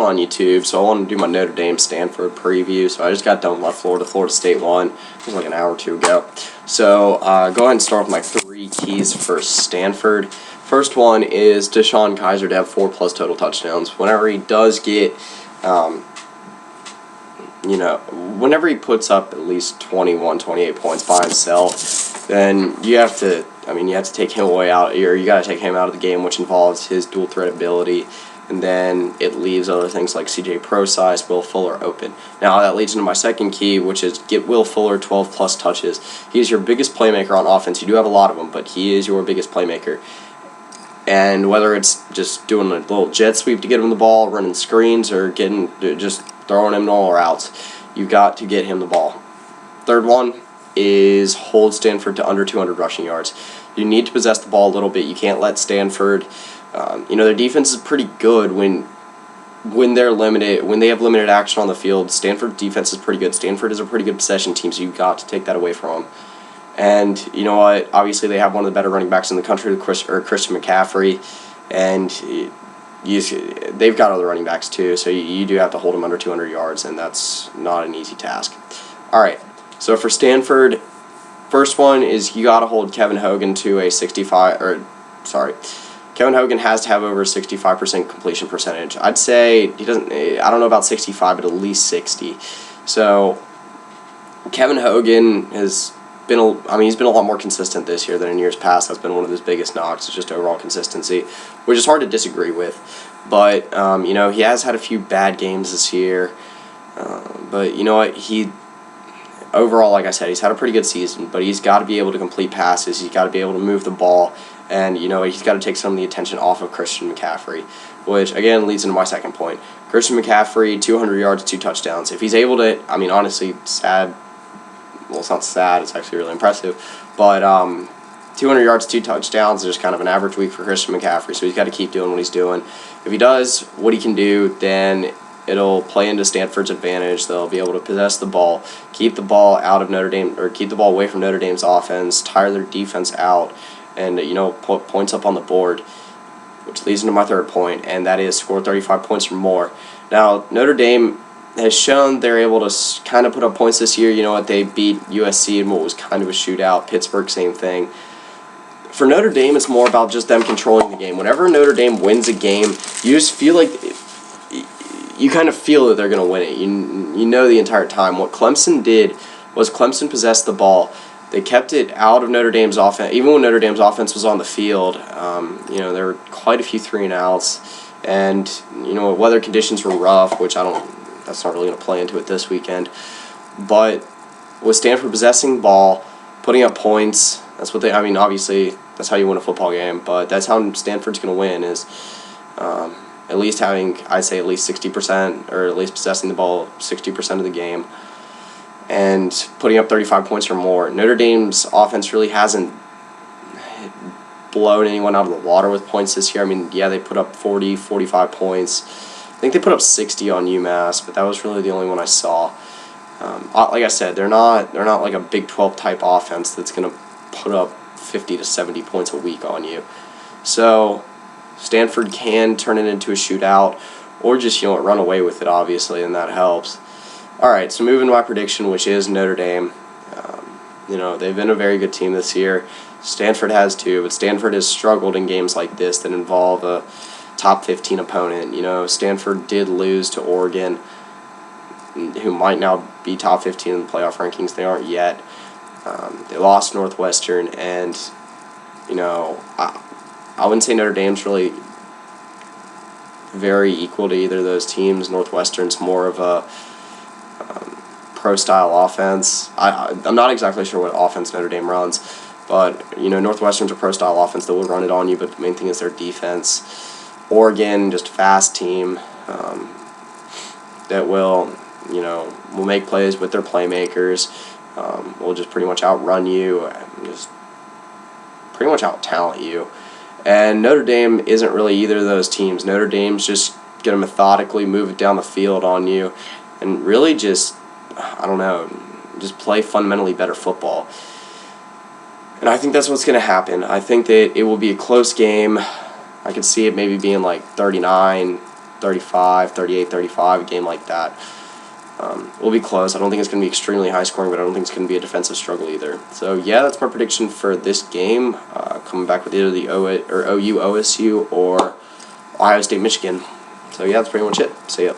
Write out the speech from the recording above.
one on YouTube, so I want to do my Notre Dame Stanford preview. So I just got done with Florida State won. It was like an hour or two ago. So go ahead and start with my 3 keys for Stanford. First one is Deshaun Kaiser to have 4+ total touchdowns. Whenever he does get, whenever he puts up at least 21, 28 points by himself, then you have to take him out, or you got to take him out of the game, which involves his dual threat ability. And then it leaves other things like CJ Procise, Will Fuller open. Now that leads into my second key, which is get Will Fuller 12+ touches. He's your biggest playmaker on offense. You do have a lot of them, but he is your biggest playmaker. And whether it's just doing a little jet sweep to get him the ball, running screens, or just throwing him all routes, you've got to get him the ball. Third one is hold Stanford to under 200 rushing yards. You need to possess the ball a little bit. You can't let Stanford. Their defense is pretty good when they're limited, when they have limited action on the field. Stanford's defense is pretty good. Stanford is a pretty good possession team, so you've got to take that away from them. And you know what? Obviously, they have one of the better running backs in the country, Christian McCaffrey, and they've got other running backs too. So you do have to hold them under 200 yards, and that's not an easy task. All right. So for Stanford, first one is you got to hold Kevin Hogan to a Kevin Hogan has to have over 65% completion percentage. I'd say he doesn't. I don't know about 65, but at least 60. So Kevin Hogan has been. He's been a lot more consistent this year than in years past. That's been one of his biggest knocks. It's just overall consistency, which is hard to disagree with. But he has had a few bad games this year. But you know what? Overall, like I said, he's had a pretty good season, but he's got to be able to complete passes. He's got to be able to move the ball, and he's got to take some of the attention off of Christian McCaffrey, which again leads into my second point. Christian McCaffrey, 200 yards, 2 touchdowns. If he's able to, honestly, sad. Well, it's not sad. It's actually really impressive, but 200 yards, 2 touchdowns is just kind of an average week for Christian McCaffrey. So he's got to keep doing what he's doing. If he does what he can do, then it'll play into Stanford's advantage. They'll be able to possess the ball, keep the ball out of Notre Dame, or keep the ball away from Notre Dame's offense, tire their defense out, and put points up on the board, which leads into my third point, and that is score 35 points or more. Now Notre Dame has shown they're able to kind of put up points this year. They beat USC in what was kind of a shootout. Pittsburgh, same thing. For Notre Dame, it's more about just them controlling the game. Whenever Notre Dame wins a game, you just feel like you kind of feel that they're going to win it. You know the entire time. What Clemson did was Clemson possessed the ball. They kept it out of Notre Dame's offense. Even when Notre Dame's offense was on the field, there were quite a few 3-and-outs. And, weather conditions were rough, which that's not really going to play into it this weekend. But with Stanford possessing the ball, putting up points, that's what obviously, that's how you win a football game. But that's how Stanford's going to win is at least having, I'd say, at least 60%, or at least possessing the ball 60% of the game, and putting up 35 points or more. Notre Dame's offense really hasn't blown anyone out of the water with points this year. They put up 40, 45 points. I think they put up 60 on UMass, but that was really the only one I saw. Like I said, they're not like a Big 12 type offense that's going to put up 50 to 70 points a week on you. So Stanford can turn it into a shootout, or just run away with it, obviously, and that helps. All right, so moving to my prediction, which is Notre Dame. They've been a very good team this year. Stanford has too, but Stanford has struggled in games like this that involve a top 15 opponent. Stanford did lose to Oregon, who might now be top 15 in the playoff rankings. They aren't yet. They lost Northwestern, and I wouldn't say Notre Dame's really very equal to either of those teams. Northwestern's more of a pro-style offense. I'm not exactly sure what offense Notre Dame runs, but Northwestern's a pro-style offense that will run it on you, but the main thing is their defense. Oregon, just a fast team that will make plays with their playmakers. Will just pretty much outrun you, and just pretty much out-talent you. And Notre Dame isn't really either of those teams. Notre Dame's just going to methodically move it down the field on you and really just, just play fundamentally better football. And I think that's what's going to happen. I think that it will be a close game. I could see it maybe being like 39 35, 38, 35, a game like that. Will be close. I don't think it's going to be extremely high scoring, but I don't think it's going to be a defensive struggle either. So yeah, that's my prediction for this game. Coming back with either the OU OSU or Ohio State Michigan. So yeah, that's pretty much it. See ya.